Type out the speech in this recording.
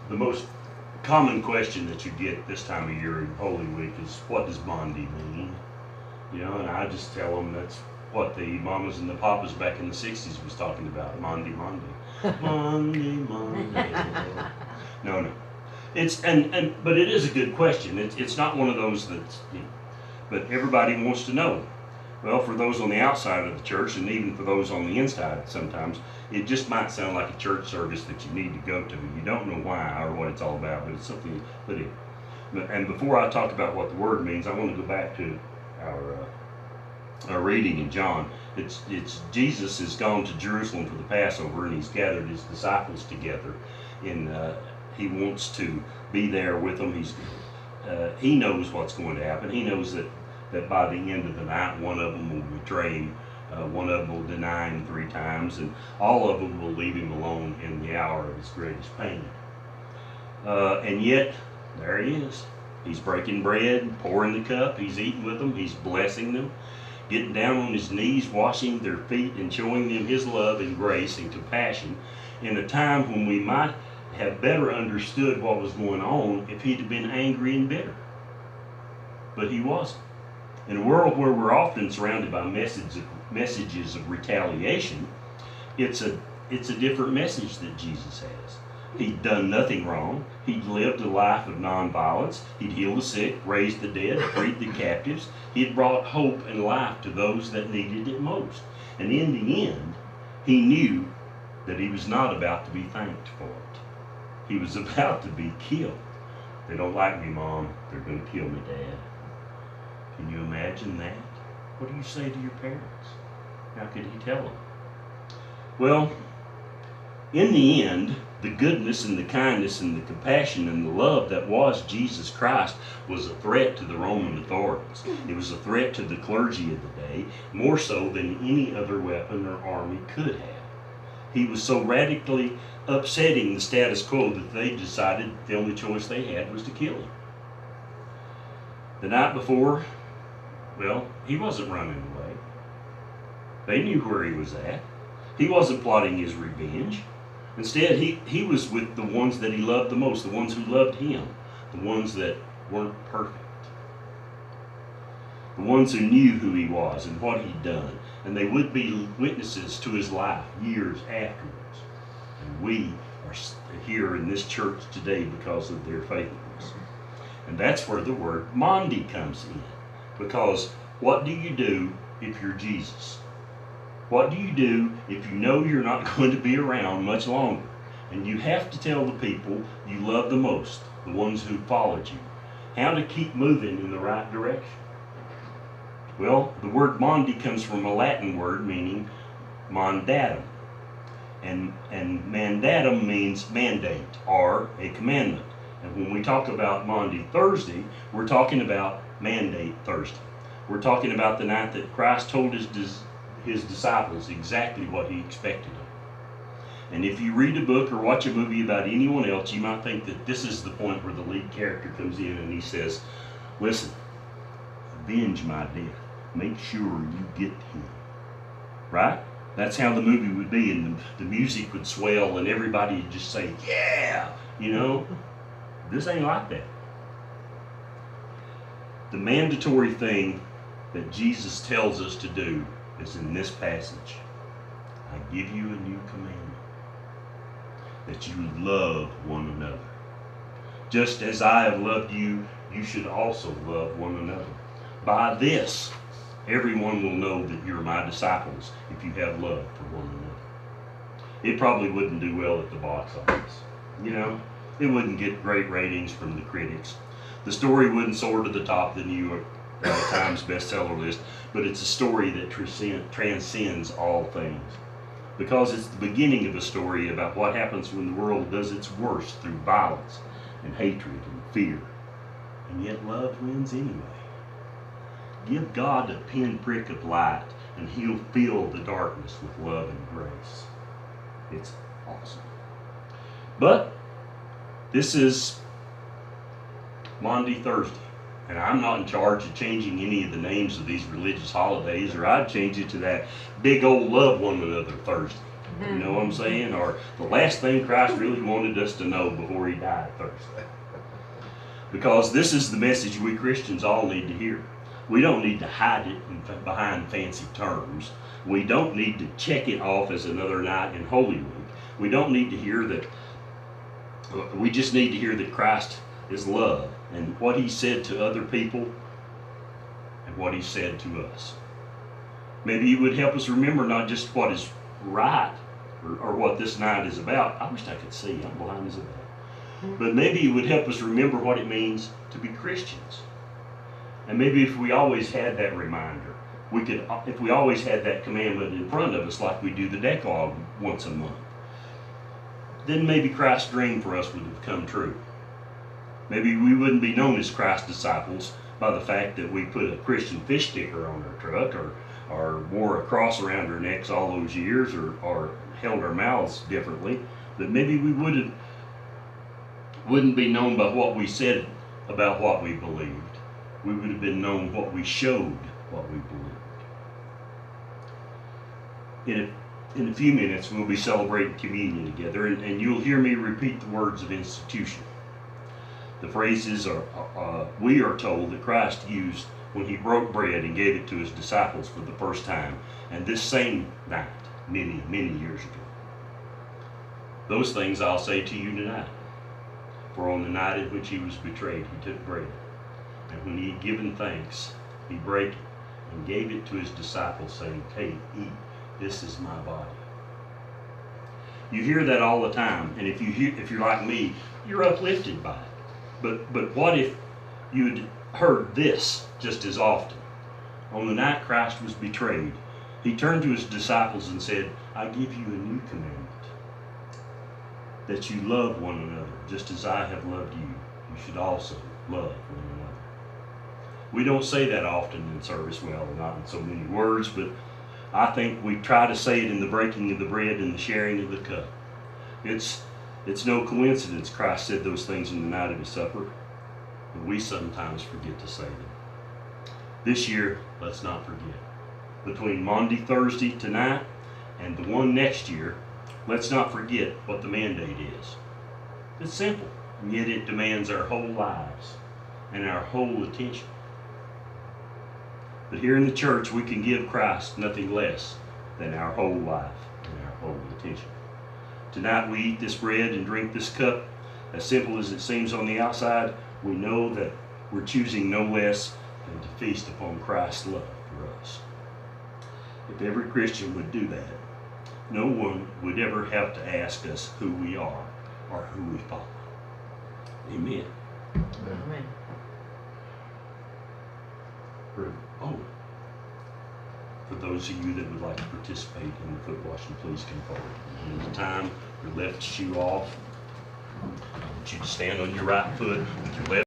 The most common question that you get this time of year in Holy Week is, what does Maunday mean? You know, and I just tell them that's what the mamas and the papas back in the 60s was talking about. Maunday, Maunday. Maunday, Maunday. No, no. But it is a good question. It's not one of those that, but everybody wants to know. Well, for those on the outside of the church, and even for those on the inside sometimes, it just might sound like a church service that you need to go to. You don't know why or what it's all about, but it's something to put in. And before I talk about what the word means, I want to go back to our reading in John. It's Jesus has gone to Jerusalem for the Passover, and he's gathered his disciples together. He wants to be there with them. He knows what's going to happen. He knows that by the end of the night, one of them will betray him, one of them will deny him 3 times, and all of them will leave him alone in the hour of his greatest pain. And yet, there he is. He's breaking bread, pouring the cup, he's eating with them, he's blessing them, getting down on his knees, washing their feet, and showing them his love and grace and compassion in a time when we might have better understood what was going on if he'd have been angry and bitter. But he wasn't. In a world where we're often surrounded by messages of retaliation, it's a different message that Jesus has. He'd done nothing wrong. He'd lived a life of nonviolence. He'd healed the sick, raised the dead, freed the captives. He had brought hope and life to those that needed it most. And in the end, he knew that he was not about to be thanked for it. He was about to be killed. They don't like me, Mom. They're going to kill me, Dad. Can you imagine that? What do you say to your parents? How could he tell them? Well, in the end, the goodness and the kindness and the compassion and the love that was Jesus Christ was a threat to the Roman authorities. It was a threat to the clergy of the day, more so than any other weapon or army could have. He was so radically upsetting the status quo that they decided the only choice they had was to kill him. The night before, well, he wasn't running away. They knew where he was at. He wasn't plotting his revenge. Instead, he was with the ones that he loved the most, the ones who loved him, the ones that weren't perfect, the ones who knew who he was and what he'd done, and they would be witnesses to his life years afterwards. And we are here in this church today because of their faithfulness. And that's where the word Maunday comes in. Because what do you do if you're Jesus? What do you do if you know you're not going to be around much longer? And you have to tell the people you love the most, the ones who followed you, how to keep moving in the right direction. Well, the word Maunday comes from a Latin word meaning mandatum. And mandatum means mandate or a commandment. And when we talk about Maunday Thursday, we're talking about Mandate Thursday. We're talking about the night that Christ told his disciples exactly what he expected of them. And if you read a book or watch a movie about anyone else, you might think that this is the point where the lead character comes in and he says, listen, avenge my death. Make sure you get him. Right? That's how the movie would be, and the music would swell and everybody would just say, yeah, you know. This ain't like that. The mandatory thing that Jesus tells us to do is in this passage. I give you a new commandment, that you love one another. Just as I have loved you, you should also love one another. By this, everyone will know that you're my disciples if you have love for one another. It probably wouldn't do well at the box office. You know, it wouldn't get great ratings from the critics. The story wouldn't soar to the top of the New York Times bestseller list, but it's a story that transcends all things. Because it's the beginning of a story about what happens when the world does its worst through violence and hatred and fear. And yet love wins anyway. Give God a pinprick of light and he'll fill the darkness with love and grace. It's awesome. But this is Maunday Thursday, and I'm not in charge of changing any of the names of these religious holidays, or I'd change it to that big old love one another Thursday. You know what I'm saying? Or the last thing Christ really wanted us to know before he died Thursday. Because this is the message we Christians all need to hear. We don't need to hide it behind fancy terms. We don't need to check it off as another night in Holy Week. We don't need to hear that. We just need to hear that Christ is love and what he said to other people and what he said to us. Maybe you would help us remember not just what is right or what this night is about. I wish I could see. I'm blind as a bat. But maybe you would help us remember what it means to be Christians. And maybe if we always had that reminder, if we always had that commandment in front of us like we do the Decalogue once a month, then maybe Christ's dream for us would have come true. Maybe we wouldn't be known as Christ's disciples by the fact that we put a Christian fish sticker on our truck or wore a cross around our necks all those years or held our mouths differently. But maybe we wouldn't be known by what we said about what we believed. We would have been known what we showed what we believed. In a few minutes, we'll be celebrating communion together, and you'll hear me repeat the words of institution. The phrases we are told that Christ used when he broke bread and gave it to his disciples for the first time, and this same night, many, many years ago. Those things I'll say to you tonight. For on the night in which he was betrayed, he took bread, and when he had given thanks, he brake it and gave it to his disciples, saying, "Take, eat, this is my body." You hear that all the time, and if you're like me, you're uplifted by it. But what if you'd heard this just as often? On the night Christ was betrayed, he turned to his disciples and said, "I give you a new commandment, that you love one another, just as I have loved you. You should also love one another." We don't say that often in service, well, not in so many words, but I think we try to say it in the breaking of the bread and the sharing of the cup. It's no coincidence Christ said those things in the night of his supper, but we sometimes forget to say them. This year, let's not forget. Between Maunday, Thursday tonight, and the one next year, let's not forget what the mandate is. It's simple, and yet it demands our whole lives and our whole attention. But here in the church, we can give Christ nothing less than our whole life and our whole attention. Tonight we eat this bread and drink this cup. As simple as it seems on the outside, we know that we're choosing no less than to feast upon Christ's love for us. If every Christian would do that, no one would ever have to ask us who we are or who we follow. Amen. Amen. For those of you that would like to participate in the foot washing, please come forward. One at a time, your left shoe off. I want you to stand on your right foot with your left